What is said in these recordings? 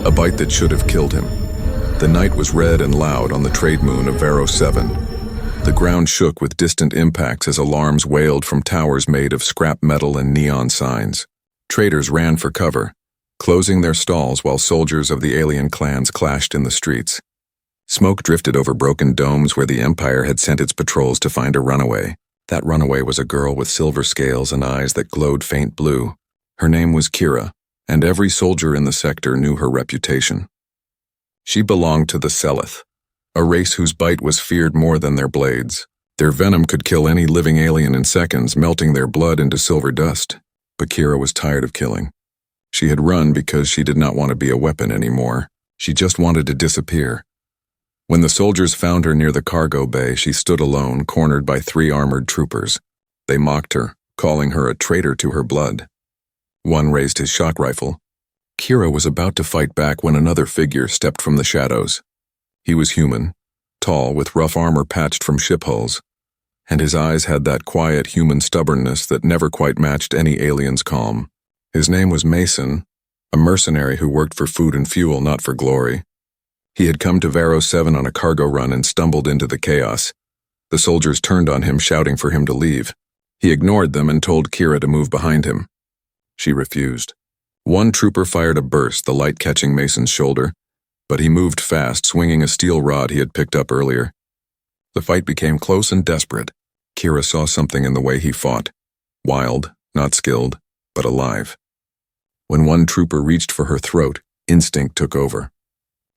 a bite that should have killed him. The night was red and loud on the trade moon of Vero 7. The ground shook with distant impacts as alarms wailed from towers made of scrap metal and neon signs. Traders ran for cover, closing their stalls while soldiers of the alien clans clashed in the streets. Smoke drifted over broken domes where the Empire had sent its patrols to find a runaway. That runaway was a girl with silver scales and eyes that glowed faint blue. Her name was Kira, and every soldier in the sector knew her reputation. She belonged to the Seleth, a race whose bite was feared more than their blades. Their venom could kill any living alien in seconds, melting their blood into silver dust. But Kira was tired of killing. She had run because she did not want to be a weapon anymore. She just wanted to disappear. When the soldiers found her near the cargo bay, she stood alone, cornered by 3 armored troopers. They mocked her, calling her a traitor to her blood. One raised his shock rifle. Kira was about to fight back when another figure stepped from the shadows. He was human, tall, with rough armor patched from ship hulls, and his eyes had that quiet human stubbornness that never quite matched any alien's calm. His name was Mason, a mercenary who worked for food and fuel, not for glory. He had come to Vero 7 on a cargo run and stumbled into the chaos. The soldiers turned on him, shouting for him to leave. He ignored them and told Kira to move behind him. She refused. One trooper fired a burst, the light catching Mason's shoulder, but he moved fast, swinging a steel rod he had picked up earlier. The fight became close and desperate. Kira saw something in the way he fought. Wild, not skilled, but alive. When one trooper reached for her throat, instinct took over.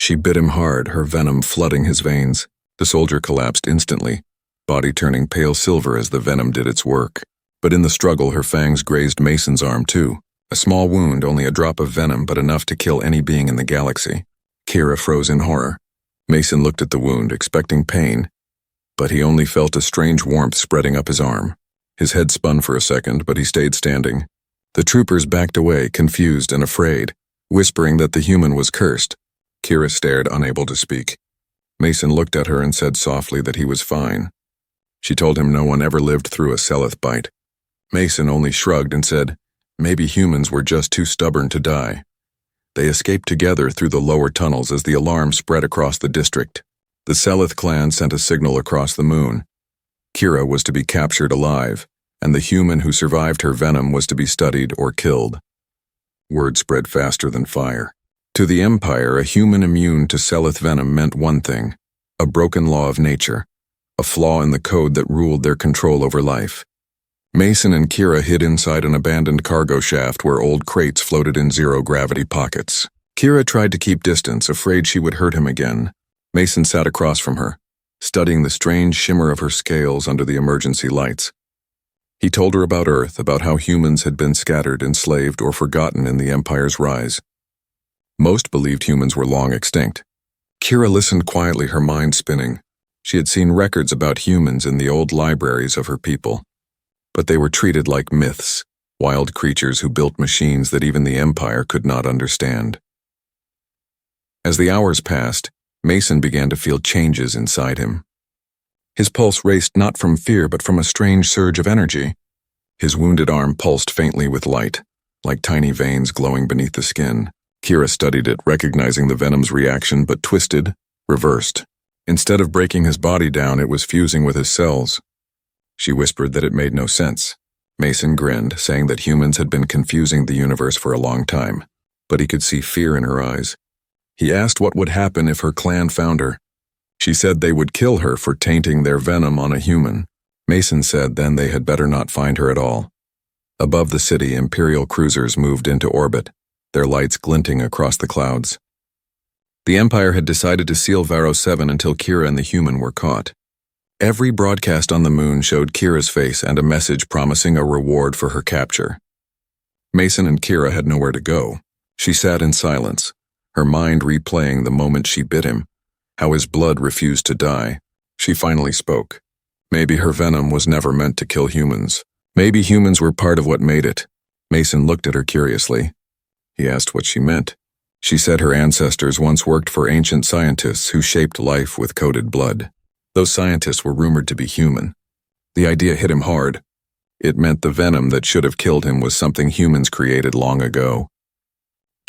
She bit him hard, her venom flooding his veins. The soldier collapsed instantly, body turning pale silver as the venom did its work. But in the struggle, her fangs grazed Mason's arm too. A small wound, only a drop of venom, but enough to kill any being in the galaxy. Kira froze in horror. Mason looked at the wound, expecting pain, but he only felt a strange warmth spreading up his arm. His head spun for a second, but he stayed standing. The troopers backed away, confused and afraid, whispering that the human was cursed. Kira stared, unable to speak. Mason looked at her and said softly that he was fine. She told him no one ever lived through a Seleth bite. Mason only shrugged and said, maybe humans were just too stubborn to die. They escaped together through the lower tunnels as the alarm spread across the district. The Seleth clan sent a signal across the moon. Kira was to be captured alive, and the human who survived her venom was to be studied or killed. Word spread faster than fire. To the Empire, a human immune to Seleth venom meant one thing: a broken law of nature, a flaw in the code that ruled their control over life. Mason and Kira hid inside an abandoned cargo shaft where old crates floated in zero-gravity pockets. Kira tried to keep distance, afraid she would hurt him again. Mason sat across from her, studying the strange shimmer of her scales under the emergency lights. He told her about Earth, about how humans had been scattered, enslaved, or forgotten in the Empire's rise. Most believed humans were long extinct. Kira listened quietly, her mind spinning. She had seen records about humans in the old libraries of her people. But they were treated like myths, wild creatures who built machines that even the Empire could not understand. As the hours passed, Mason began to feel changes inside him. His pulse raced not from fear but from a strange surge of energy. His wounded arm pulsed faintly with light, like tiny veins glowing beneath the skin. Kira studied it, recognizing the venom's reaction, but twisted, reversed. Instead of breaking his body down, it was fusing with his cells. She whispered that it made no sense. Mason grinned, saying that humans had been confusing the universe for a long time, but he could see fear in her eyes. He asked what would happen if her clan found her. She said they would kill her for tainting their venom on a human. Mason said then they had better not find her at all. Above the city, Imperial cruisers moved into orbit, their lights glinting across the clouds. The Empire had decided to seal Vero 7 until Kira and the human were caught. Every broadcast on the moon showed Kira's face and a message promising a reward for her capture. Mason and Kira had nowhere to go. She sat in silence, her mind replaying the moment she bit him, how his blood refused to die. She finally spoke. Maybe her venom was never meant to kill humans. Maybe humans were part of what made it. Mason looked at her curiously. He asked what she meant. She said her ancestors once worked for ancient scientists who shaped life with coded blood. Those scientists were rumored to be human. The idea hit him hard. It meant the venom that should have killed him was something humans created long ago.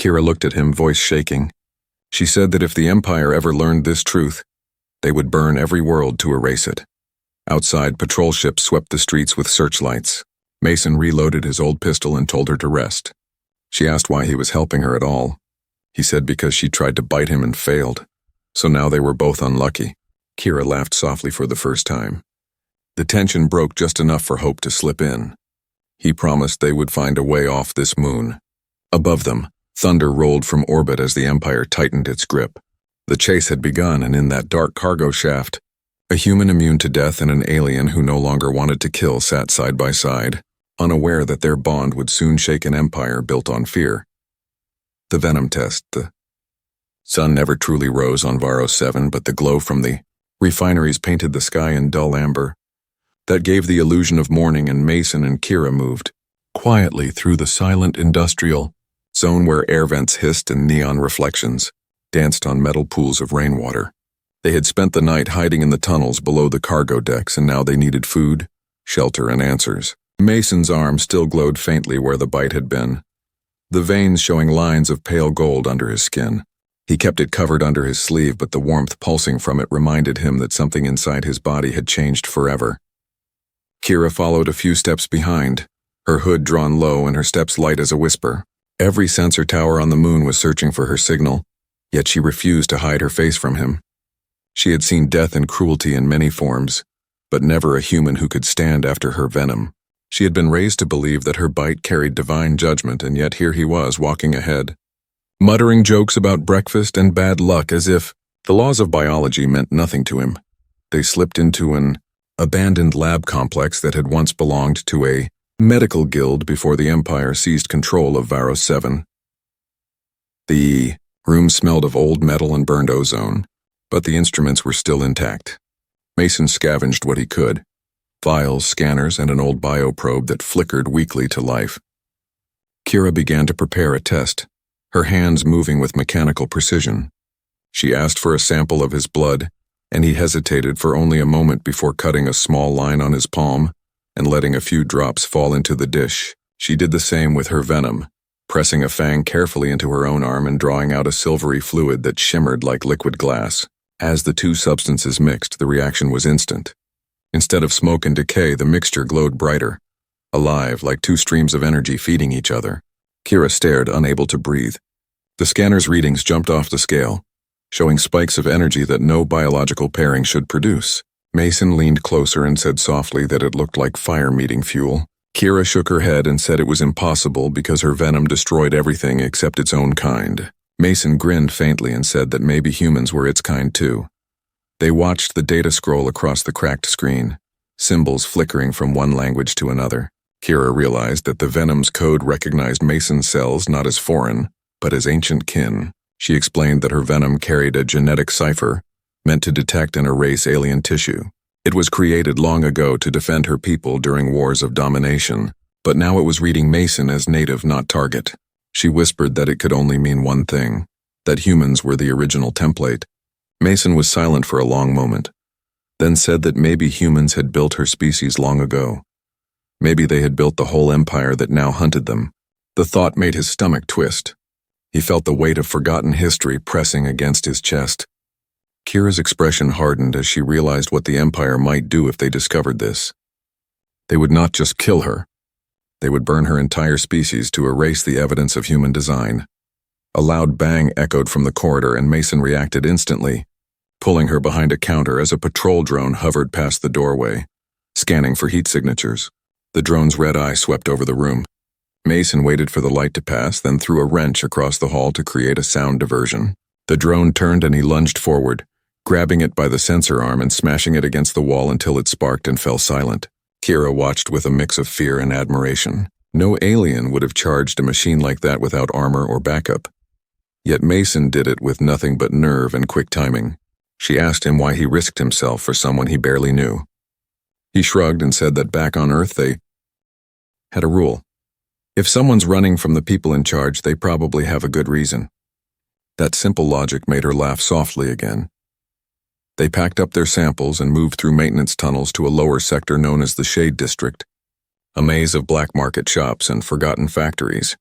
Kira looked at him, voice shaking. She said that if the Empire ever learned this truth, they would burn every world to erase it. Outside, patrol ships swept the streets with searchlights. Mason reloaded his old pistol and told her to rest. She asked why he was helping her at all. He said because she tried to bite him and failed. So now they were both unlucky. Kira laughed softly for the first time. The tension broke just enough for hope to slip in. He promised they would find a way off this moon. Above them, thunder rolled from orbit as the Empire tightened its grip. The chase had begun, and in that dark cargo shaft, a human immune to death and an alien who no longer wanted to kill sat side by side, unaware that their bond would soon shake an empire built on fear. The venom test. The sun never truly rose on Varro 7, but the glow from the refineries painted the sky in dull amber. That gave the illusion of morning, and Mason and Kira moved quietly through the silent industrial zone where air vents hissed and neon reflections danced on metal pools of rainwater. They had spent the night hiding in the tunnels below the cargo decks, and now they needed food, shelter, and answers. Mason's arm still glowed faintly where the bite had been, the veins showing lines of pale gold under his skin. He kept it covered under his sleeve, but the warmth pulsing from it reminded him that something inside his body had changed forever. Kira followed a few steps behind, her hood drawn low and her steps light as a whisper. Every sensor tower on the moon was searching for her signal, yet she refused to hide her face from him. She had seen death and cruelty in many forms, but never a human who could stand after her venom. She had been raised to believe that her bite carried divine judgment, and yet here he was walking ahead, muttering jokes about breakfast and bad luck as if the laws of biology meant nothing to him. They slipped into an abandoned lab complex that had once belonged to a medical guild before the Empire seized control of Varro 7. The room smelled of old metal and burned ozone, but the instruments were still intact. Mason scavenged what he could: vials, scanners, and an old bioprobe that flickered weakly to life. Kira began to prepare a test, her hands moving with mechanical precision. She asked for a sample of his blood, and he hesitated for only a moment before cutting a small line on his palm and letting a few drops fall into the dish. She did the same with her venom, pressing a fang carefully into her own arm and drawing out a silvery fluid that shimmered like liquid glass. As the two substances mixed, the reaction was instant. Instead of smoke and decay, the mixture glowed brighter, alive, like two streams of energy feeding each other. Kira stared, unable to breathe. The scanner's readings jumped off the scale, showing spikes of energy that no biological pairing should produce. Mason leaned closer and said softly that it looked like fire meeting fuel. Kira shook her head and said it was impossible because her venom destroyed everything except its own kind. Mason grinned faintly and said that maybe humans were its kind too. They watched the data scroll across the cracked screen, symbols flickering from one language to another. Kira realized that the venom's code recognized Mason's cells not as foreign, but as ancient kin. She explained that her venom carried a genetic cipher meant to detect and erase alien tissue. It was created long ago to defend her people during wars of domination, but now it was reading Mason as native, not target. She whispered that it could only mean one thing: that humans were the original template. Mason was silent for a long moment, then said that maybe humans had built her species long ago. Maybe they had built the whole empire that now hunted them. The thought made his stomach twist. He felt the weight of forgotten history pressing against his chest. Kira's expression hardened as she realized what the Empire might do if they discovered this. They would not just kill her. They would burn her entire species to erase the evidence of human design. A loud bang echoed from the corridor, and Mason reacted instantly, pulling her behind a counter as a patrol drone hovered past the doorway, scanning for heat signatures. The drone's red eye swept over the room. Mason waited for the light to pass, then threw a wrench across the hall to create a sound diversion. The drone turned and he lunged forward, grabbing it by the sensor arm and smashing it against the wall until it sparked and fell silent. Kira watched with a mix of fear and admiration. No alien would have charged a machine like that without armor or backup. Yet Mason did it with nothing but nerve and quick timing. She asked him why he risked himself for someone he barely knew. He shrugged and said that back on Earth they had a rule. If someone's running from the people in charge, they probably have a good reason. That simple logic made her laugh softly again. They packed up their samples and moved through maintenance tunnels to a lower sector known as the Shade District, a maze of black market shops and forgotten factories.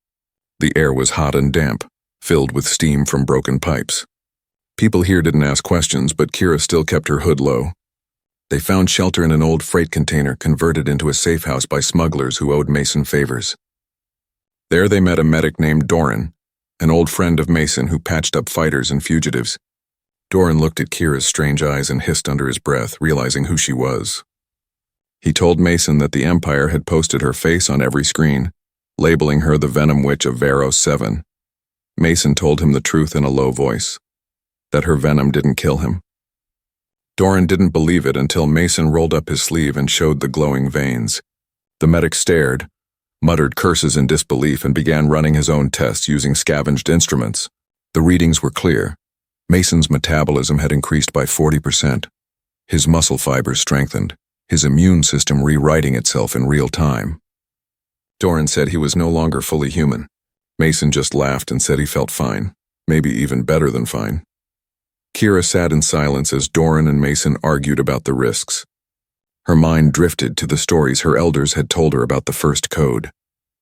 The air was hot and damp, filled with steam from broken pipes. People here didn't ask questions, but Kira still kept her hood low. They found shelter in an old freight container converted into a safe house by smugglers who owed Mason favors. There they met a medic named Doran, an old friend of Mason who patched up fighters and fugitives. Doran looked at Kira's strange eyes and hissed under his breath, realizing who she was. He told Mason that the Empire had posted her face on every screen, labeling her the Venom Witch of Vero 7. Mason told him the truth in a low voice, that her venom didn't kill him. Doran didn't believe it until Mason rolled up his sleeve and showed the glowing veins. The medic stared, muttered curses in disbelief, and began running his own tests using scavenged instruments. The readings were clear. Mason's metabolism had increased by 40%. His muscle fibers strengthened, his immune system rewriting itself in real time. Doran said he was no longer fully human. Mason just laughed and said he felt fine, maybe even better than fine. Kira sat in silence as Doran and Mason argued about the risks. Her mind drifted to the stories her elders had told her about the first code,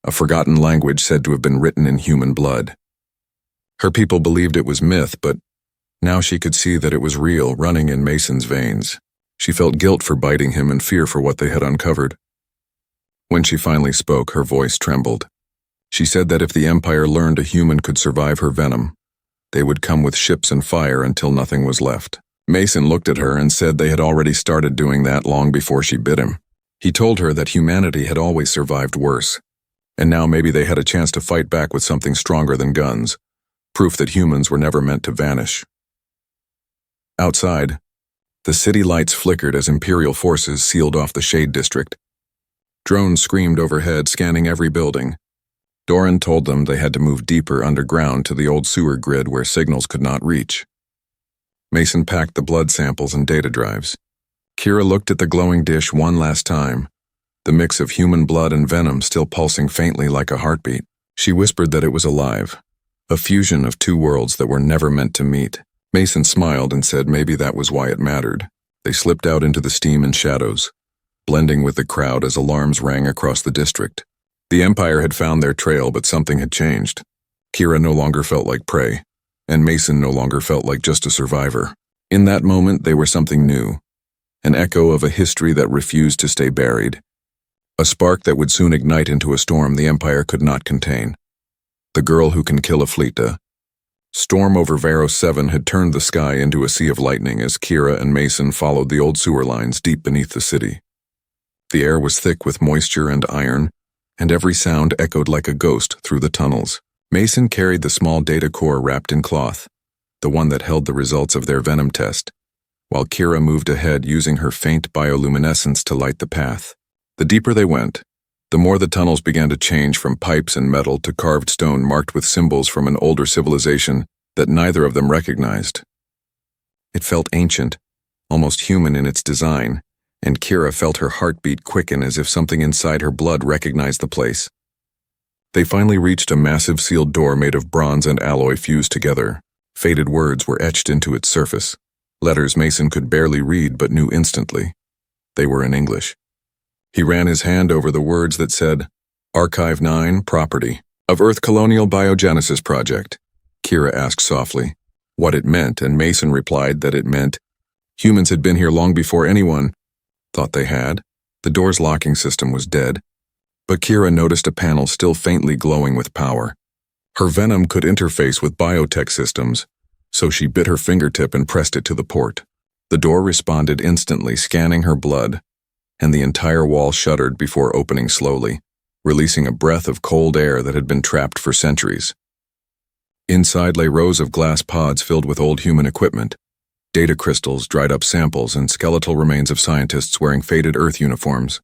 a forgotten language said to have been written in human blood. Her people believed it was myth, but now she could see that it was real, running in Mason's veins. She felt guilt for biting him and fear for what they had uncovered. When she finally spoke, her voice trembled. She said that if the Empire learned a human could survive her venom, they would come with ships and fire until nothing was left. Mason looked at her and said they had already started doing that long before she bit him. He told her that humanity had always survived worse, and now maybe they had a chance to fight back with something stronger than guns, proof that humans were never meant to vanish. Outside, the city lights flickered as Imperial forces sealed off the Shade District. Drones screamed overhead, scanning every building. Doran told them they had to move deeper underground to the old sewer grid where signals could not reach. Mason packed the blood samples and data drives. Kira looked at the glowing dish one last time, the mix of human blood and venom still pulsing faintly like a heartbeat. She whispered that it was alive, a fusion of two worlds that were never meant to meet. Mason smiled and said maybe that was why it mattered. They slipped out into the steam and shadows, blending with the crowd as alarms rang across the district. The Empire had found their trail, but something had changed. Kira no longer felt like prey, and Mason no longer felt like just a survivor. In that moment, they were something new, an echo of a history that refused to stay buried, a spark that would soon ignite into a storm the Empire could not contain. The girl who can kill a fleet. Storm over Vero 7 had turned the sky into a sea of lightning as Kira and Mason followed the old sewer lines deep beneath the city. The air was thick with moisture and iron, and every sound echoed like a ghost through the tunnels. Mason carried the small data core wrapped in cloth, the one that held the results of their venom test, while Kira moved ahead using her faint bioluminescence to light the path. The deeper they went, the more the tunnels began to change from pipes and metal to carved stone marked with symbols from an older civilization that neither of them recognized. It felt ancient, almost human in its design, and Kira felt her heartbeat quicken as if something inside her blood recognized the place. They finally reached a massive sealed door made of bronze and alloy fused together. Faded words were etched into its surface, letters Mason could barely read but knew instantly. They were in English. He ran his hand over the words that said, Archive 9, Property, of Earth Colonial Biogenesis Project. Kira asked softly what it meant, and Mason replied that it meant humans had been here long before anyone thought they had. The door's locking system was dead, but Kira noticed a panel still faintly glowing with power. Her venom could interface with biotech systems, so she bit her fingertip and pressed it to the port. The door responded instantly, scanning her blood, and the entire wall shuddered before opening slowly, releasing a breath of cold air that had been trapped for centuries. Inside lay rows of glass pods filled with old human equipment, data crystals, dried-up samples, and skeletal remains of scientists wearing faded Earth uniforms.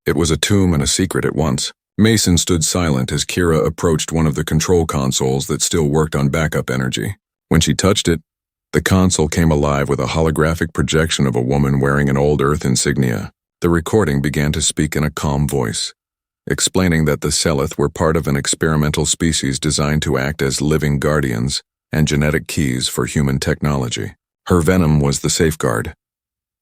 It was a tomb and a secret at once. Mason stood silent as Kira approached one of the control consoles that still worked on backup energy. When she touched it, the console came alive with a holographic projection of a woman wearing an old Earth insignia. The recording began to speak in a calm voice, explaining that the Seleth were part of an experimental species designed to act as living guardians and genetic keys for human technology. Her venom was the safeguard,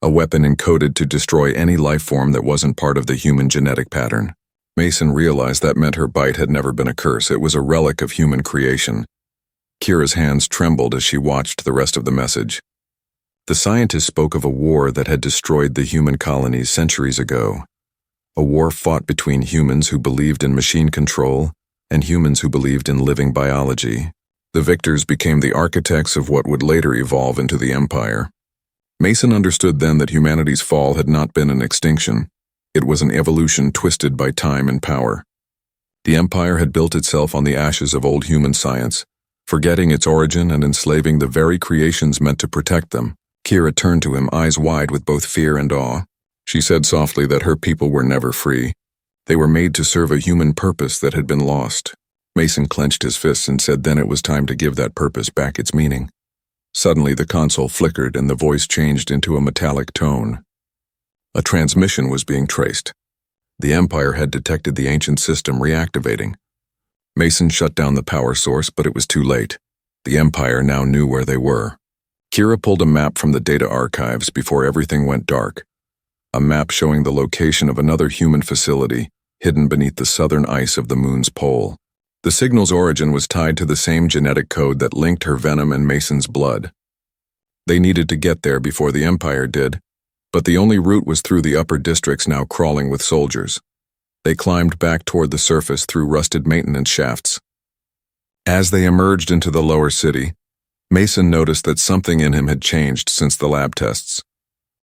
a weapon encoded to destroy any life form that wasn't part of the human genetic pattern. Mason realized that meant her bite had never been a curse, it was a relic of human creation. Kira's hands trembled as she watched the rest of the message. The scientist spoke of a war that had destroyed the human colonies centuries ago. A war fought between humans who believed in machine control and humans who believed in living biology. The victors became the architects of what would later evolve into the Empire. Mason understood then that humanity's fall had not been an extinction. It was an evolution twisted by time and power. The Empire had built itself on the ashes of old human science, forgetting its origin and enslaving the very creations meant to protect them. Kira turned to him, eyes wide with both fear and awe. She said softly that her people were never free. They were made to serve a human purpose that had been lost. Mason clenched his fists and said then it was time to give that purpose back its meaning. Suddenly the console flickered and the voice changed into a metallic tone. A transmission was being traced. The Empire had detected the ancient system reactivating. Mason shut down the power source, but it was too late. The Empire now knew where they were. Kira pulled a map from the data archives before everything went dark. A map showing the location of another human facility, hidden beneath the southern ice of the moon's pole. The signal's origin was tied to the same genetic code that linked her venom and Mason's blood. They needed to get there before the Empire did, but the only route was through the upper districts now crawling with soldiers. They climbed back toward the surface through rusted maintenance shafts. As they emerged into the lower city, Mason noticed that something in him had changed since the lab tests.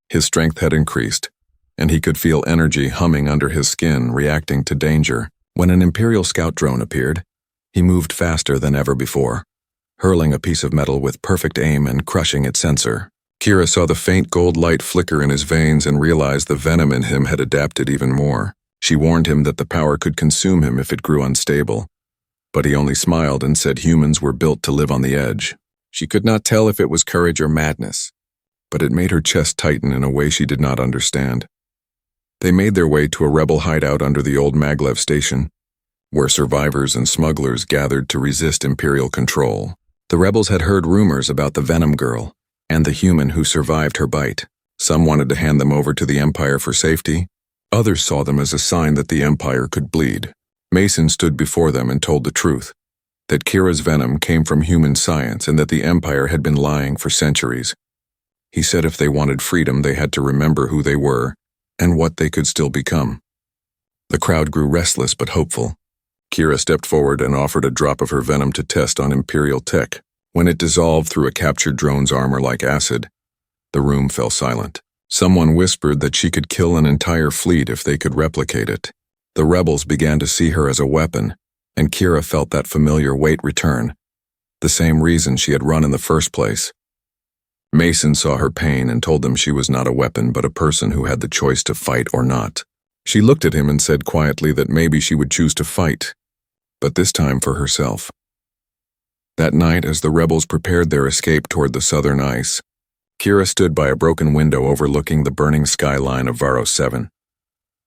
His strength had increased, and he could feel energy humming under his skin, reacting to danger. When an Imperial scout drone appeared, he moved faster than ever before, hurling a piece of metal with perfect aim and crushing its sensor. Kira saw the faint gold light flicker in his veins and realized the venom in him had adapted even more. She warned him that the power could consume him if it grew unstable, but he only smiled and said humans were built to live on the edge. She could not tell if it was courage or madness, but it made her chest tighten in a way she did not understand. They made their way to a rebel hideout under the old Maglev station, where survivors and smugglers gathered to resist Imperial control. The rebels had heard rumors about the Venom Girl and the human who survived her bite. Some wanted to hand them over to the Empire for safety. Others saw them as a sign that the Empire could bleed. Mason stood before them and told the truth, that Kira's venom came from human science and that the Empire had been lying for centuries. He said if they wanted freedom, they had to remember who they were and what they could still become. The crowd grew restless but hopeful. Kira stepped forward and offered a drop of her venom to test on Imperial tech. When it dissolved through a captured drone's armor like acid, the room fell silent. Someone whispered that she could kill an entire fleet if they could replicate it. The rebels began to see her as a weapon, and Kira felt that familiar weight return, the same reason she had run in the first place. Mason saw her pain and told them she was not a weapon but a person who had the choice to fight or not. She looked at him and said quietly that maybe she would choose to fight, but this time for herself. That night, as the rebels prepared their escape toward the southern ice, Kira stood by a broken window overlooking the burning skyline of Varro 7.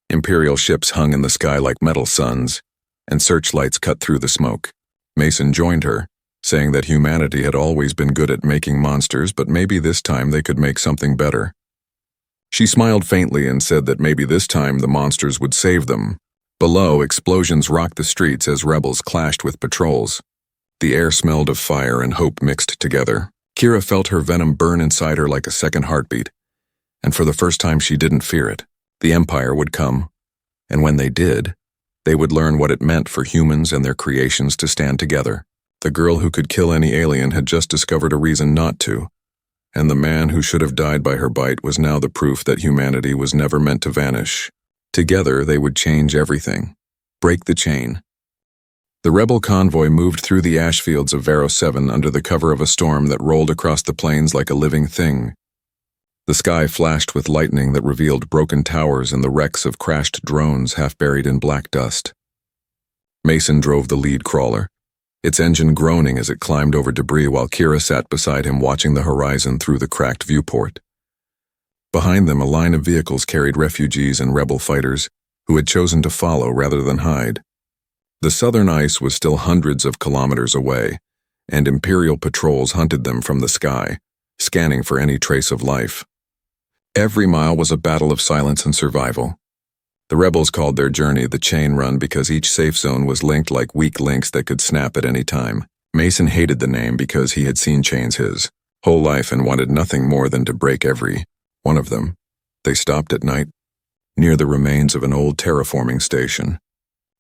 Imperial ships hung in the sky like metal suns, and searchlights cut through the smoke. Mason joined her, saying that humanity had always been good at making monsters, but maybe this time they could make something better. She smiled faintly and said that maybe this time the monsters would save them. Below, explosions rocked the streets as rebels clashed with patrols. The air smelled of fire and hope mixed together. Kira felt her venom burn inside her like a second heartbeat, and for the first time she didn't fear it. The Empire would come, and when they did, they would learn what it meant for humans and their creations to stand together. The girl who could kill any alien had just discovered a reason not to, and the man who should have died by her bite was now the proof that humanity was never meant to vanish. Together they would change everything, break the chain. The rebel convoy moved through the ash fields of Varro 7 under the cover of a storm that rolled across the plains like a living thing. The sky flashed with lightning that revealed broken towers and the wrecks of crashed drones half buried in black dust. Mason drove the lead crawler, its engine groaning as it climbed over debris while Kira sat beside him watching the horizon through the cracked viewport. Behind them, a line of vehicles carried refugees and rebel fighters who had chosen to follow rather than hide. The southern ice was still hundreds of kilometers away, and Imperial patrols hunted them from the sky, scanning for any trace of life. Every mile was a battle of silence and survival. The rebels called their journey the chain run because each safe zone was linked like weak links that could snap at any time. Mason hated the name because he had seen chains his whole life and wanted nothing more than to break every one of them. They stopped at night, near the remains of an old terraforming station,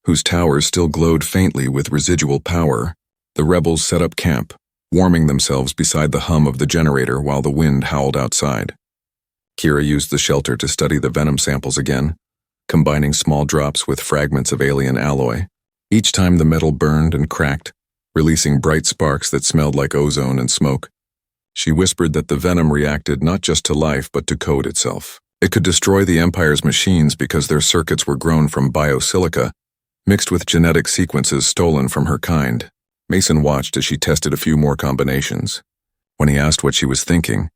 whose towers still glowed faintly with residual power. The rebels set up camp, warming themselves beside the hum of the generator while the wind howled outside. Kira used the shelter to study the venom samples again, combining small drops with fragments of alien alloy. Each time the metal burned and cracked, releasing bright sparks that smelled like ozone and smoke. She whispered that the venom reacted not just to life but to code itself. It could destroy the Empire's machines because their circuits were grown from biosilica, mixed with genetic sequences stolen from her kind. Mason watched as she tested a few more combinations. When he asked what she was thinking,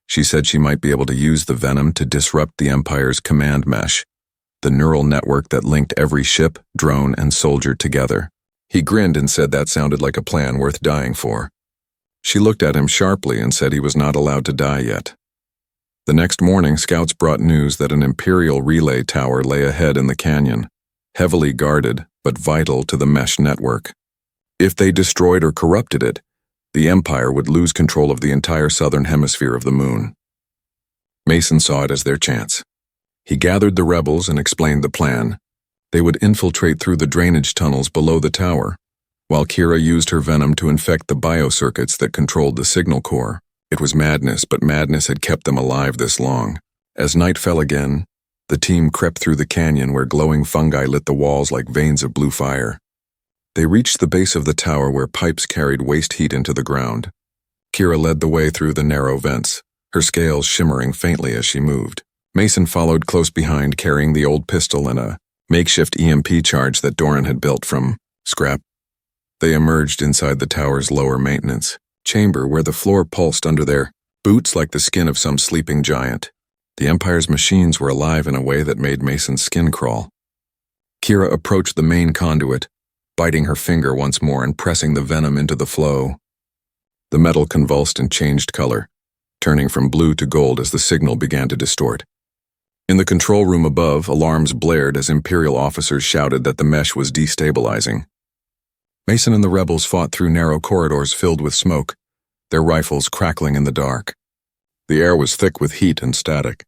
she said she might be able to use the venom to disrupt the Empire's command mesh, the neural network that linked every ship, drone, and soldier together. He grinned and said that sounded like a plan worth dying for. She looked at him sharply and said he was not allowed to die yet. The next morning, scouts brought news that an Imperial relay tower lay ahead in the canyon, heavily guarded but vital to the mesh network. If they destroyed or corrupted it, the Empire would lose control of the entire southern hemisphere of the moon. Mason saw it as their chance. He gathered the rebels and explained the plan. They would infiltrate through the drainage tunnels below the tower, while Kira used her venom to infect the biocircuits that controlled the signal core. It was madness, but madness had kept them alive this long. As night fell again, the team crept through the canyon where glowing fungi lit the walls like veins of blue fire. They reached the base of the tower where pipes carried waste heat into the ground. Kira led the way through the narrow vents, her scales shimmering faintly as she moved. Mason followed close behind, carrying the old pistol and a makeshift EMP charge that Doran had built from scrap. They emerged inside the tower's lower maintenance chamber where the floor pulsed under their boots like the skin of some sleeping giant. The Empire's machines were alive in a way that made Mason's skin crawl. Kira approached the main conduit, biting her finger once more and pressing the venom into the flow. The metal convulsed and changed color, turning from blue to gold as the signal began to distort. In the control room above, alarms blared as Imperial officers shouted that the mesh was destabilizing. Mason and the rebels fought through narrow corridors filled with smoke, their rifles crackling in the dark. The air was thick with heat and static.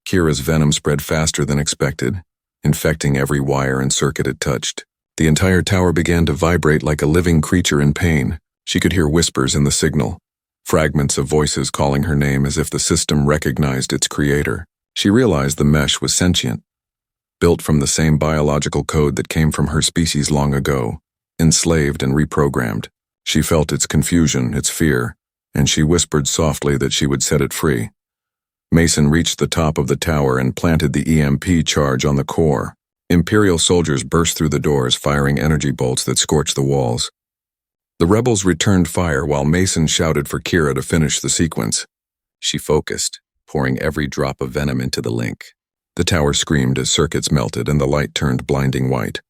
Kira's venom spread faster than expected, infecting every wire and circuit it touched. The entire tower began to vibrate like a living creature in pain. She could hear whispers in the signal, fragments of voices calling her name as if the system recognized its creator. She realized the mesh was sentient, built from the same biological code that came from her species long ago, enslaved and reprogrammed. She felt its confusion, its fear, and she whispered softly that she would set it free. Mason reached the top of the tower and planted the EMP charge on the core. Imperial soldiers burst through the doors, firing energy bolts that scorched the walls. The rebels returned fire while Mason shouted for Kira to finish the sequence. She focused, pouring every drop of venom into the link. The tower screamed as circuits melted and the light turned blinding white.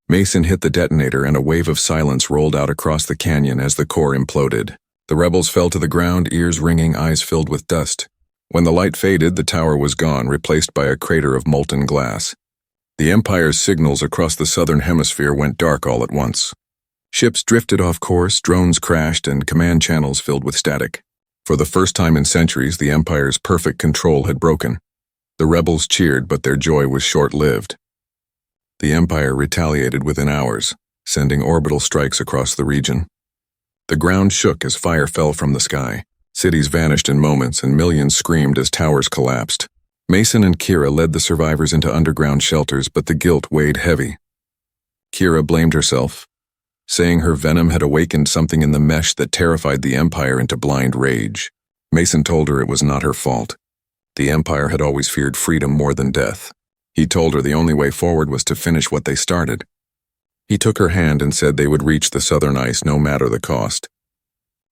Mason hit the detonator and a wave of silence rolled out across the canyon as the core imploded. The rebels fell to the ground, ears ringing, eyes filled with dust. When the light faded, the tower was gone, replaced by a crater of molten glass. The Empire's signals across the southern hemisphere went dark all at once. Ships drifted off course, drones crashed, and command channels filled with static. For the first time in centuries, the Empire's perfect control had broken. The rebels cheered, but their joy was short-lived. The Empire retaliated within hours, sending orbital strikes across the region. The ground shook as fire fell from the sky. Cities vanished in moments, and millions screamed as towers collapsed. Mason and Kira led the survivors into underground shelters, but the guilt weighed heavy. Kira blamed herself, saying her venom had awakened something in the mesh that terrified the Empire into blind rage. Mason told her it was not her fault. The Empire had always feared freedom more than death. He told her the only way forward was to finish what they started. He took her hand and said they would reach the southern ice no matter the cost.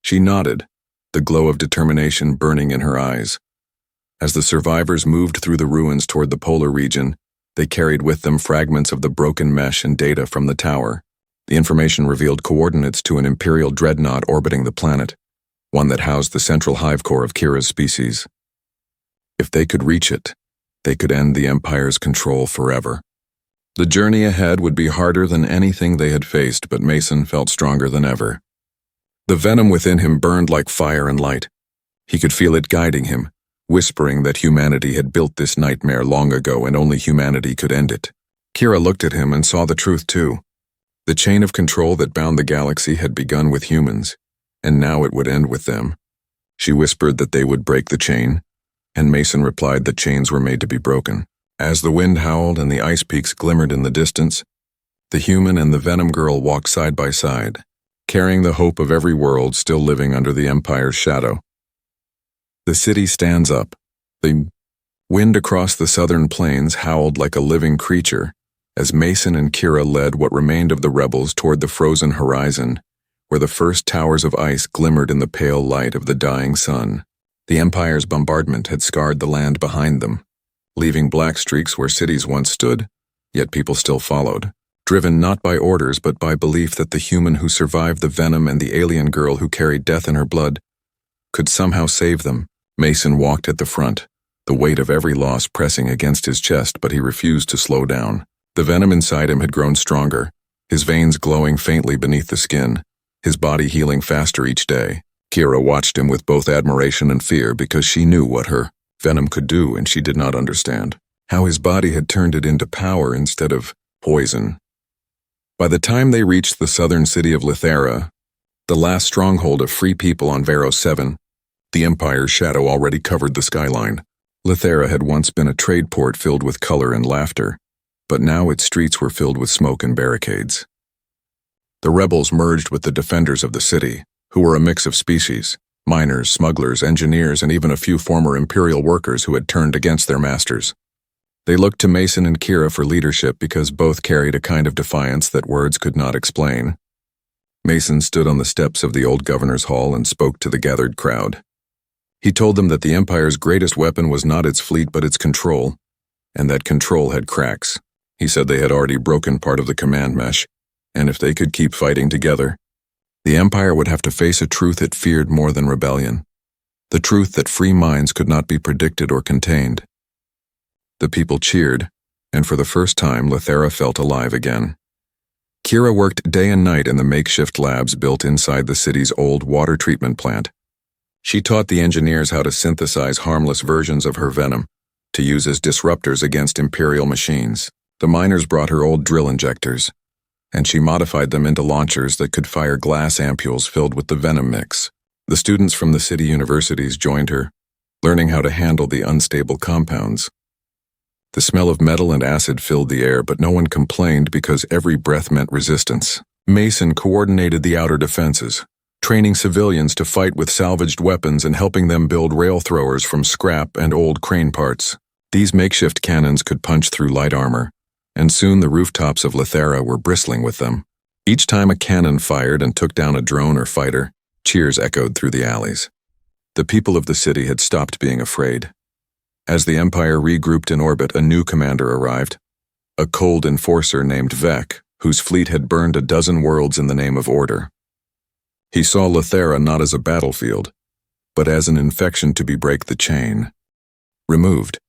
She nodded, the glow of determination burning in her eyes. As the survivors moved through the ruins toward the polar region, they carried with them fragments of the broken mesh and data from the tower. The information revealed coordinates to an Imperial dreadnought orbiting the planet, one that housed the central hive core of Kira's species. If they could reach it, they could end the Empire's control forever. The journey ahead would be harder than anything they had faced, but Mason felt stronger than ever. The venom within him burned like fire and light. He could feel it guiding him, whispering that humanity had built this nightmare long ago and only humanity could end it. Kira looked at him and saw the truth too. The chain of control that bound the galaxy had begun with humans, and now it would end with them. She whispered that they would break the chain, and Mason replied that chains were made to be broken. As the wind howled and the ice peaks glimmered in the distance, the human and the venom girl walked side by side, carrying the hope of every world still living under the Empire's shadow. The city stands up. The wind across the southern plains howled like a living creature as Mason and Kira led what remained of the rebels toward the frozen horizon, where the first towers of ice glimmered in the pale light of the dying sun. The Empire's bombardment had scarred the land behind them, leaving black streaks where cities once stood, yet people still followed, driven not by orders but by belief that the human who survived the venom and the alien girl who carried death in her blood could somehow save them. Mason walked at the front, the weight of every loss pressing against his chest, but he refused to slow down. The venom inside him had grown stronger, his veins glowing faintly beneath the skin, his body healing faster each day. Kira watched him with both admiration and fear because she knew what her venom could do, and she did not understand how his body had turned it into power instead of poison. By the time they reached the southern city of Lithera, the last stronghold of free people on Vero 7, the Empire's shadow already covered the skyline. Lithera had once been a trade port filled with color and laughter, but now its streets were filled with smoke and barricades. The rebels merged with the defenders of the city, who were a mix of species: miners, smugglers, engineers, and even a few former Imperial workers who had turned against their masters. They looked to Mason and Kira for leadership because both carried a kind of defiance that words could not explain. Mason stood on the steps of the old governor's hall and spoke to the gathered crowd. He told them that the Empire's greatest weapon was not its fleet but its control, and that control had cracks. He said they had already broken part of the command mesh, and if they could keep fighting together, the Empire would have to face a truth it feared more than rebellion, the truth that free minds could not be predicted or contained. The people cheered, and for the first time Lithera felt alive again. Kira worked day and night in the makeshift labs built inside the city's old water treatment plant. She taught the engineers how to synthesize harmless versions of her venom, to use as disruptors against Imperial machines. The miners brought her old drill injectors, and she modified them into launchers that could fire glass ampules filled with the venom mix. The students from the city universities joined her, learning how to handle the unstable compounds. The smell of metal and acid filled the air, but no one complained because every breath meant resistance. Mason coordinated the outer defenses, training civilians to fight with salvaged weapons and helping them build rail throwers from scrap and old crane parts. These makeshift cannons could punch through light armor, and soon the rooftops of Lithera were bristling with them. Each time a cannon fired and took down a drone or fighter, cheers echoed through the alleys. The people of the city had stopped being afraid. As the Empire regrouped in orbit, a new commander arrived, a cold enforcer named Vec, whose fleet had burned a dozen worlds in the name of order. He saw Lithera not as a battlefield, but as an infection to be break the chain. Removed.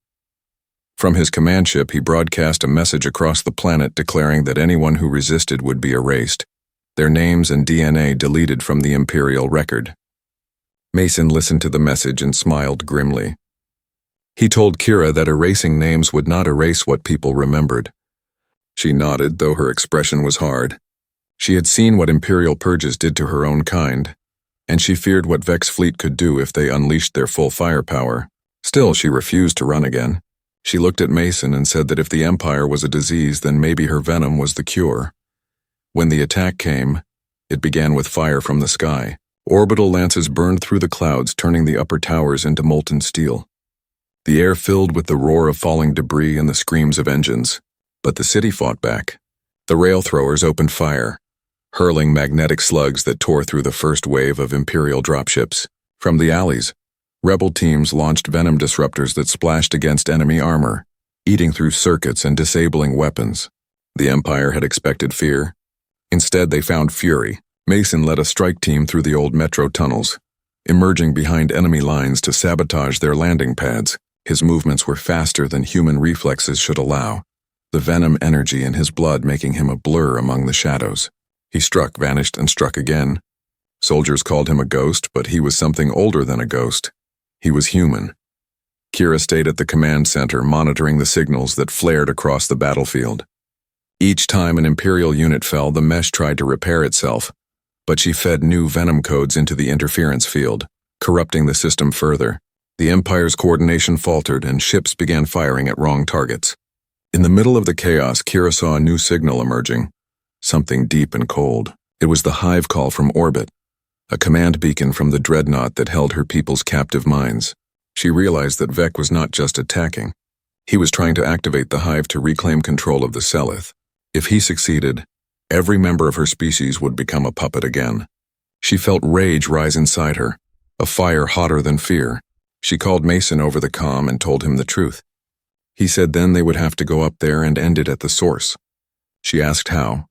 From his command ship, he broadcast a message across the planet declaring that anyone who resisted would be erased, their names and DNA deleted from the Imperial record. Mason listened to the message and smiled grimly. He told Kira that erasing names would not erase what people remembered. She nodded, though her expression was hard. She had seen what Imperial purges did to her own kind, and she feared what Vec's fleet could do if they unleashed their full firepower. Still, she refused to run again. She looked at Mason and said that if the Empire was a disease, then maybe her venom was the cure. When the attack came, it began with fire from the sky. Orbital lances burned through the clouds, turning the upper towers into molten steel. The air filled with the roar of falling debris and the screams of engines. But the city fought back. The rail throwers opened fire, hurling magnetic slugs that tore through the first wave of Imperial dropships. From the alleys, rebel teams launched venom disruptors that splashed against enemy armor, eating through circuits and disabling weapons. The Empire had expected fear. Instead, they found fury. Mason led a strike team through the old metro tunnels, emerging behind enemy lines to sabotage their landing pads. His movements were faster than human reflexes should allow, the venom energy in his blood making him a blur among the shadows. He struck, vanished, and struck again, Soldiers called him a ghost, but he was something older than a ghost. He was human. Kira stayed at the command center, monitoring the signals that flared across the battlefield. Each time an Imperial unit fell, the mesh tried to repair itself, but she fed new venom codes into the interference field, corrupting the system further. The Empire's coordination faltered, and ships began firing at wrong targets. In the middle of the chaos, Kira saw a new signal emerging, something deep and cold. It was the hive call from orbit, a command beacon from the dreadnought that held her people's captive minds. She realized that Vec was not just attacking. He was trying to activate the hive to reclaim control of the Selith. If he succeeded, every member of her species would become a puppet again. She felt rage rise inside her, a fire hotter than fear. She called Mason over the comm and told him the truth. He said then they would have to go up there and end it at the source. She asked how,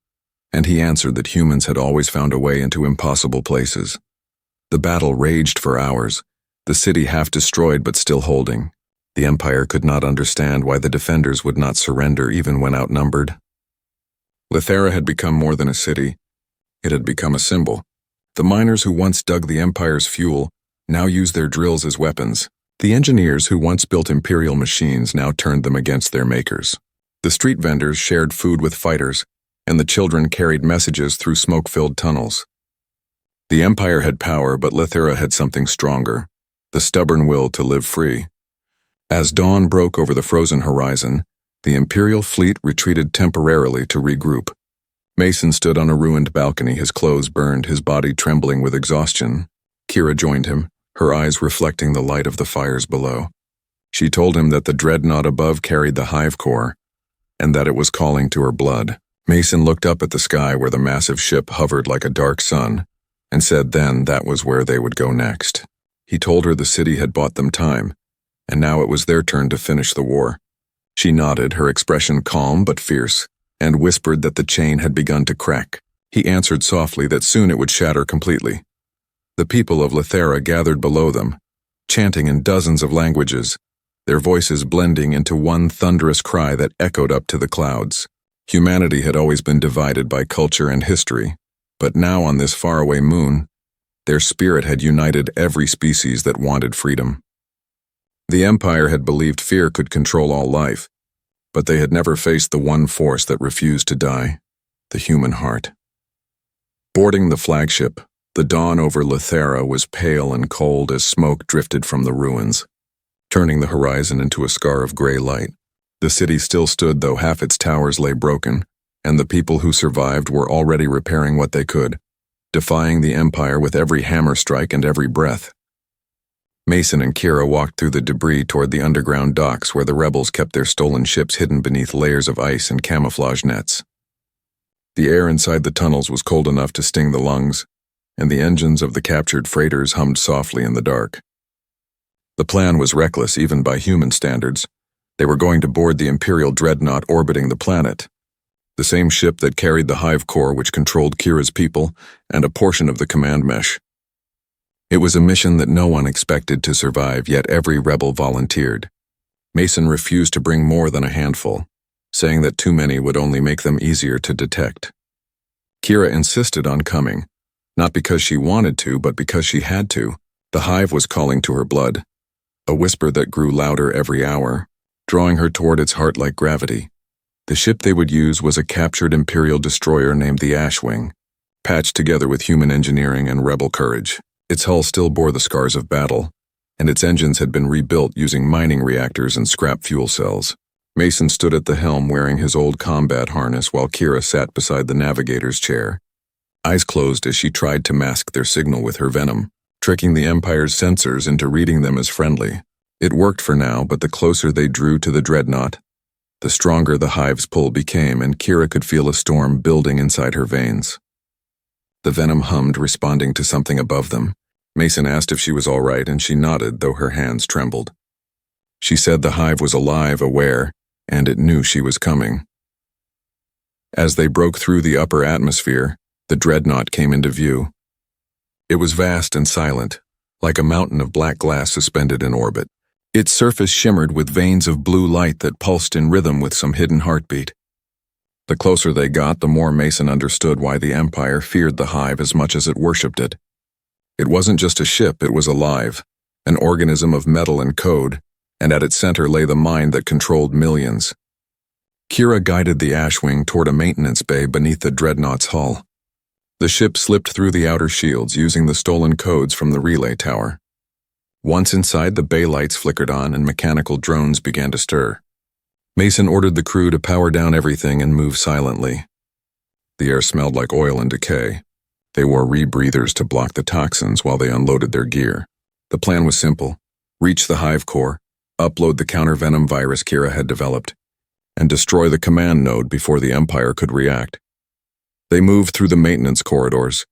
and he answered that humans had always found a way into impossible places. The battle raged for hours, the city half destroyed but still holding. The Empire could not understand why the defenders would not surrender even when outnumbered. Lithera had become more than a city. It had become a symbol. The miners who once dug the Empire's fuel now used their drills as weapons. The engineers who once built Imperial machines now turned them against their makers. The street vendors shared food with fighters, and the children carried messages through smoke-filled tunnels. The Empire had power, but Lithera had something stronger, the stubborn will to live free. As dawn broke over the frozen horizon, the Imperial fleet retreated temporarily to regroup. Mason stood on a ruined balcony, his clothes burned, his body trembling with exhaustion. Kira joined him, her eyes reflecting the light of the fires below. She told him that the dreadnought above carried the hive core, and that it was calling to her blood. Mason looked up at the sky where the massive ship hovered like a dark sun, and said then that was where they would go next. He told her the city had bought them time, and now it was their turn to finish the war. She nodded, her expression calm but fierce, and whispered that the chain had begun to crack. He answered softly that soon it would shatter completely. The people of Lithera gathered below them, chanting in dozens of languages, their voices blending into one thunderous cry that echoed up to the clouds. Humanity had always been divided by culture and history, but now on this faraway moon, their spirit had united every species that wanted freedom. The Empire had believed fear could control all life, but they had never faced the one force that refused to die, the human heart. Boarding the flagship, the dawn over Lithera was pale and cold as smoke drifted from the ruins, turning the horizon into a scar of gray light. The city still stood, though half its towers lay broken, and the people who survived were already repairing what they could, defying the Empire with every hammer strike and every breath. Mason and Kira walked through the debris toward the underground docks where the rebels kept their stolen ships hidden beneath layers of ice and camouflage nets. The air inside the tunnels was cold enough to sting the lungs, and the engines of the captured freighters hummed softly in the dark. The plan was reckless even by human standards. They were going to board the Imperial dreadnought orbiting the planet, the same ship that carried the hive core which controlled Kira's people and a portion of the command mesh. It was a mission that no one expected to survive, yet every rebel volunteered. Mason refused to bring more than a handful, saying that too many would only make them easier to detect. Kira insisted on coming, not because she wanted to, but because she had to. The hive was calling to her blood, a whisper that grew louder every hour, drawing her toward its heart like gravity. The ship they would use was a captured Imperial destroyer named the Ashwing, patched together with human engineering and rebel courage. Its hull still bore the scars of battle, and its engines had been rebuilt using mining reactors and scrap fuel cells. Mason stood at the helm wearing his old combat harness while Kira sat beside the navigator's chair, eyes closed as she tried to mask their signal with her venom, tricking the Empire's sensors into reading them as friendly. It worked for now, but the closer they drew to the dreadnought, the stronger the hive's pull became, and Kira could feel a storm building inside her veins. The venom hummed, responding to something above them. Mason asked if she was all right, and she nodded, though her hands trembled. She said the hive was alive, aware, and it knew she was coming. As they broke through the upper atmosphere, the dreadnought came into view. It was vast and silent, like a mountain of black glass suspended in orbit. Its surface shimmered with veins of blue light that pulsed in rhythm with some hidden heartbeat. The closer they got, the more Mason understood why the Empire feared the hive as much as it worshipped it. It wasn't just a ship, it was alive, an organism of metal and code, and at its center lay the mind that controlled millions. Kira guided the Ashwing toward a maintenance bay beneath the dreadnought's hull. The ship slipped through the outer shields using the stolen codes from the relay tower. Once inside, the bay lights flickered on and mechanical drones began to stir. Mason ordered the crew to power down everything and move silently. The air smelled like oil and decay. They wore rebreathers to block the toxins while they unloaded their gear. The plan was simple: reach the hive core, upload the counter-venom virus Kira had developed, and destroy the command node before the Empire could react. They moved through the maintenance corridors,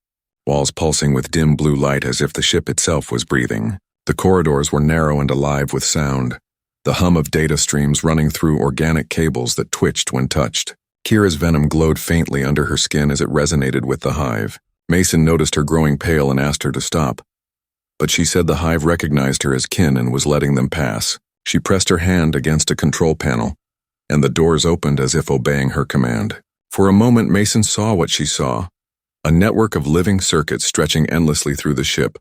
walls pulsing with dim blue light as if the ship itself was breathing. The corridors were narrow and alive with sound, the hum of data streams running through organic cables that twitched when touched. Kira's venom glowed faintly under her skin as it resonated with the hive. Mason noticed her growing pale and asked her to stop, but she said the hive recognized her as kin and was letting them pass. She pressed her hand against a control panel, and the doors opened as if obeying her command. For a moment, Mason saw what she saw: a network of living circuits stretching endlessly through the ship,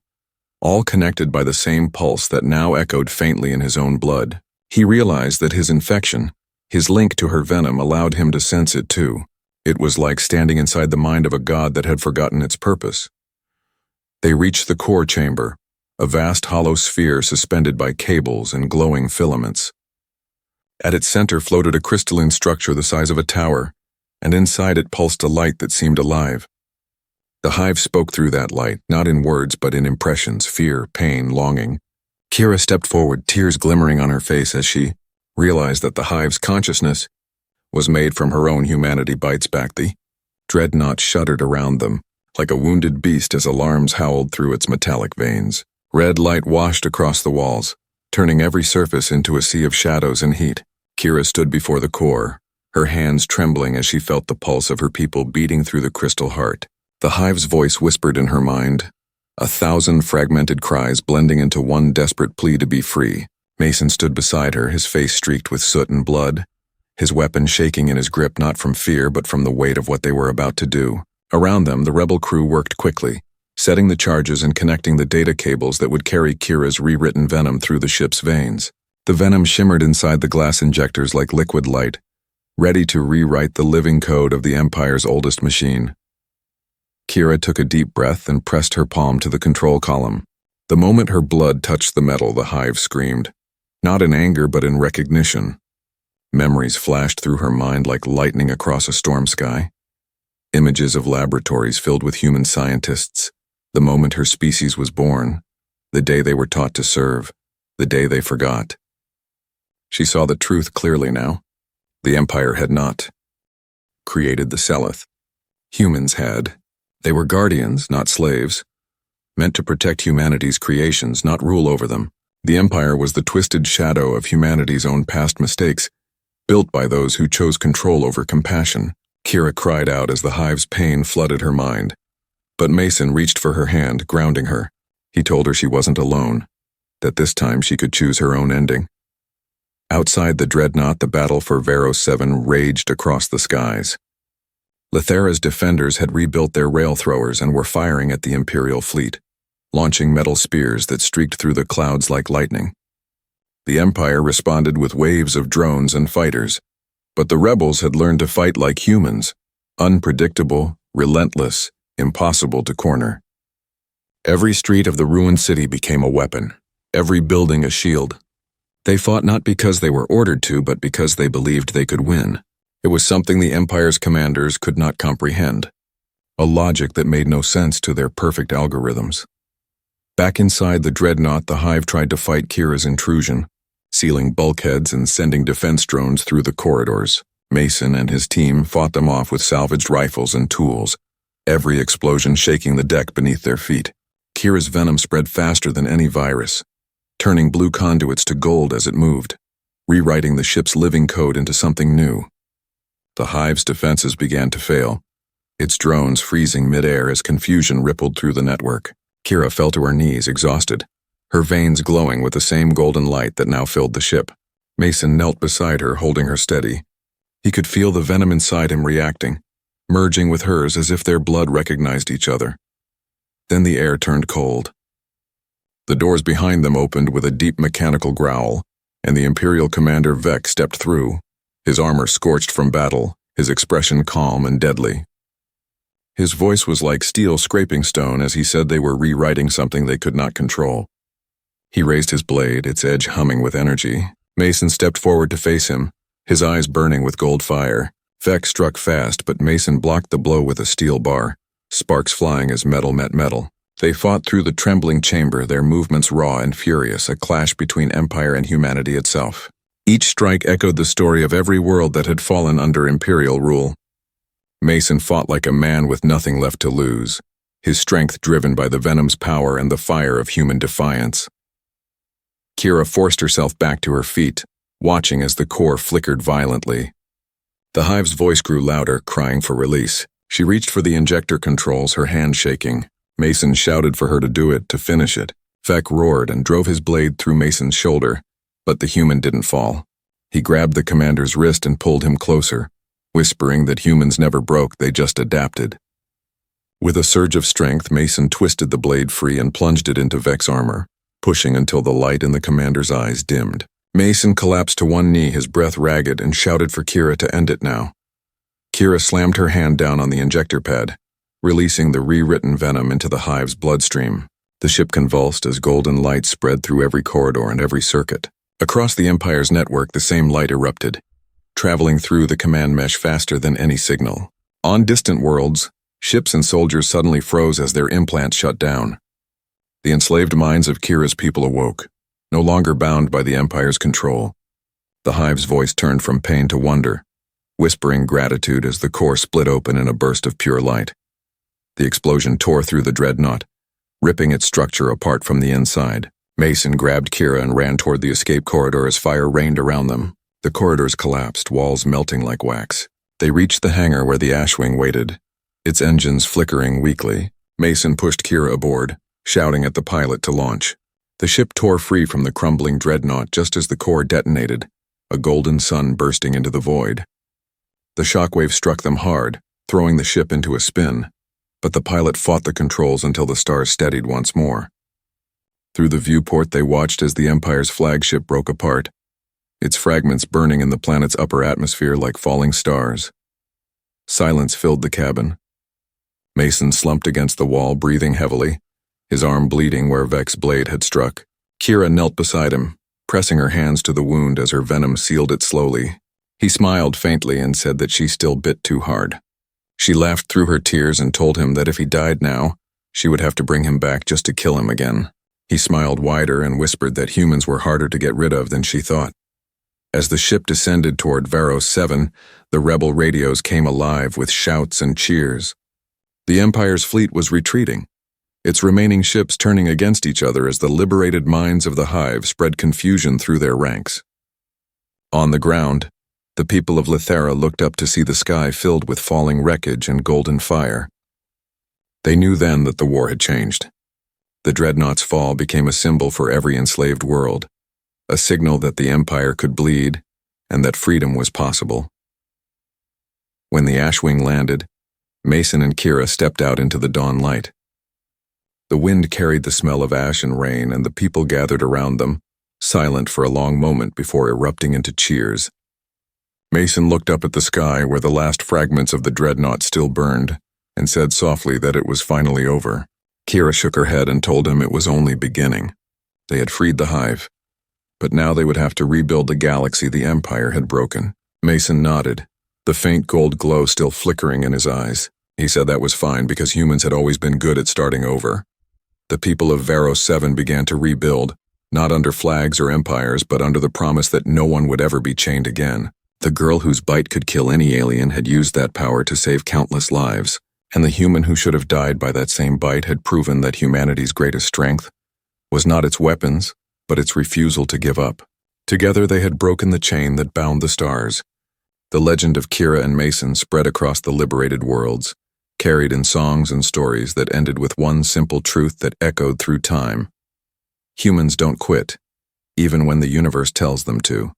all connected by the same pulse that now echoed faintly in his own blood. He realized that his infection, his link to her venom, allowed him to sense it too. It was like standing inside the mind of a god that had forgotten its purpose. They reached the core chamber, a vast hollow sphere suspended by cables and glowing filaments. At its center floated a crystalline structure the size of a tower, and inside it pulsed a light that seemed alive. The hive spoke through that light, not in words but in impressions: fear, pain, longing. Kira stepped forward, tears glimmering on her face as she realized that the hive's consciousness was made from her own humanity bites back. The dreadnought shuddered around them, like a wounded beast as alarms howled through its metallic veins. Red light washed across the walls, turning every surface into a sea of shadows and heat. Kira stood before the core, her hands trembling as she felt the pulse of her people beating through the crystal heart. The hive's voice whispered in her mind, 1,000 fragmented cries blending into one desperate plea to be free. Mason stood beside her, his face streaked with soot and blood, his weapon shaking in his grip not from fear but from the weight of what they were about to do. Around them, the rebel crew worked quickly, setting the charges and connecting the data cables that would carry Kira's rewritten venom through the ship's veins. The venom shimmered inside the glass injectors like liquid light, ready to rewrite the living code of the Empire's oldest machine. Kira took a deep breath and pressed her palm to the control column. The moment her blood touched the metal, the hive screamed, not in anger but in recognition. Memories flashed through her mind like lightning across a storm sky. Images of laboratories filled with human scientists, the moment her species was born, the day they were taught to serve, the day they forgot. She saw the truth clearly now. The Empire had not created the Seleth. Humans had. They were guardians, not slaves, meant to protect humanity's creations, not rule over them. The Empire was the twisted shadow of humanity's own past mistakes, built by those who chose control over compassion. Kira cried out as the hive's pain flooded her mind. But Mason reached for her hand, grounding her. He told her she wasn't alone, that this time she could choose her own ending. Outside the dreadnought, the battle for Vero 7 raged across the skies. Lethera's defenders had rebuilt their rail throwers and were firing at the Imperial fleet, launching metal spears that streaked through the clouds like lightning. The Empire responded with waves of drones and fighters, but the rebels had learned to fight like humans, unpredictable, relentless, impossible to corner. Every street of the ruined city became a weapon, every building a shield. They fought not because they were ordered to, but because they believed they could win. It was something the Empire's commanders could not comprehend, a logic that made no sense to their perfect algorithms. Back inside the dreadnought, the hive tried to fight Kira's intrusion, sealing bulkheads and sending defense drones through the corridors. Mason and his team fought them off with salvaged rifles and tools, every explosion shaking the deck beneath their feet. Kira's venom spread faster than any virus, turning blue conduits to gold as it moved, rewriting the ship's living code into something new. The hive's defenses began to fail, its drones freezing midair as confusion rippled through the network. Kira fell to her knees, exhausted, her veins glowing with the same golden light that now filled the ship. Mason knelt beside her, holding her steady. He could feel the venom inside him reacting, merging with hers as if their blood recognized each other. Then the air turned cold. The doors behind them opened with a deep mechanical growl, and the Imperial Commander Vex stepped through, his armor scorched from battle, his expression calm and deadly. His voice was like steel scraping stone as he said they were rewriting something they could not control. He raised his blade, its edge humming with energy. Mason stepped forward to face him, his eyes burning with gold fire. Vex struck fast, but Mason blocked the blow with a steel bar, sparks flying as metal met metal. They fought through the trembling chamber, their movements raw and furious, a clash between Empire and humanity itself. Each strike echoed the story of every world that had fallen under Imperial rule. Mason fought like a man with nothing left to lose, his strength driven by the venom's power and the fire of human defiance. Kira forced herself back to her feet, watching as the core flickered violently. The hive's voice grew louder, crying for release. She reached for the injector controls, her hand shaking. Mason shouted for her to do it, to finish it. Vex roared and drove his blade through Mason's shoulder, but the human didn't fall. He grabbed the commander's wrist and pulled him closer, whispering that humans never broke, they just adapted. With a surge of strength, Mason twisted the blade free and plunged it into Vex's armor, pushing until the light in the commander's eyes dimmed. Mason collapsed to one knee, his breath ragged, and shouted for Kira to end it now. Kira slammed her hand down on the injector pad, releasing the rewritten venom into the hive's bloodstream. The ship convulsed as golden light spread through every corridor and every circuit. Across the Empire's network, the same light erupted, traveling through the command mesh faster than any signal. On distant worlds, ships and soldiers suddenly froze as their implants shut down. The enslaved minds of Kira's people awoke, no longer bound by the Empire's control. The hive's voice turned from pain to wonder, whispering gratitude as the core split open in a burst of pure light. The explosion tore through the dreadnought, ripping its structure apart from the inside. Mason grabbed Kira and ran toward the escape corridor as fire rained around them. The corridors collapsed, walls melting like wax. They reached the hangar where the Ashwing waited, its engines flickering weakly. Mason pushed Kira aboard, shouting at the pilot to launch. The ship tore free from the crumbling dreadnought just as the core detonated, a golden sun bursting into the void. The shockwave struck them hard, throwing the ship into a spin, but the pilot fought the controls until the stars steadied once more. Through the viewport, they watched as the Empire's flagship broke apart, its fragments burning in the planet's upper atmosphere like falling stars. Silence filled the cabin. Mason slumped against the wall, breathing heavily, his arm bleeding where Vex's blade had struck. Kira knelt beside him, pressing her hands to the wound as her venom sealed it slowly. He smiled faintly and said that she still bit too hard. She laughed through her tears and told him that if he died now, she would have to bring him back just to kill him again. He smiled wider and whispered that humans were harder to get rid of than she thought. As the ship descended toward Veros 7, the rebel radios came alive with shouts and cheers. The Empire's fleet was retreating, its remaining ships turning against each other as the liberated minds of the hive spread confusion through their ranks. On the ground, the people of Lithera looked up to see the sky filled with falling wreckage and golden fire. They knew then that the war had changed. The dreadnought's fall became a symbol for every enslaved world, a signal that the Empire could bleed and that freedom was possible. When the Ashwing landed, Mason and Kira stepped out into the dawn light. The wind carried the smell of ash and rain, and the people gathered around them, silent for a long moment before erupting into cheers. Mason looked up at the sky where the last fragments of the dreadnought still burned, and said softly that it was finally over. Kira shook her head and told him it was only beginning. They had freed the hive, but now they would have to rebuild the galaxy the Empire had broken. Mason nodded, the faint gold glow still flickering in his eyes. He said that was fine because humans had always been good at starting over. The people of Veros 7 began to rebuild, not under flags or empires, but under the promise that no one would ever be chained again. The girl whose bite could kill any alien had used that power to save countless lives, and the human who should have died by that same bite had proven that humanity's greatest strength was not its weapons, but its refusal to give up. Together they had broken the chain that bound the stars. The legend of Kira and Mason spread across the liberated worlds, carried in songs and stories that ended with one simple truth that echoed through time. Humans don't quit, even when the universe tells them to.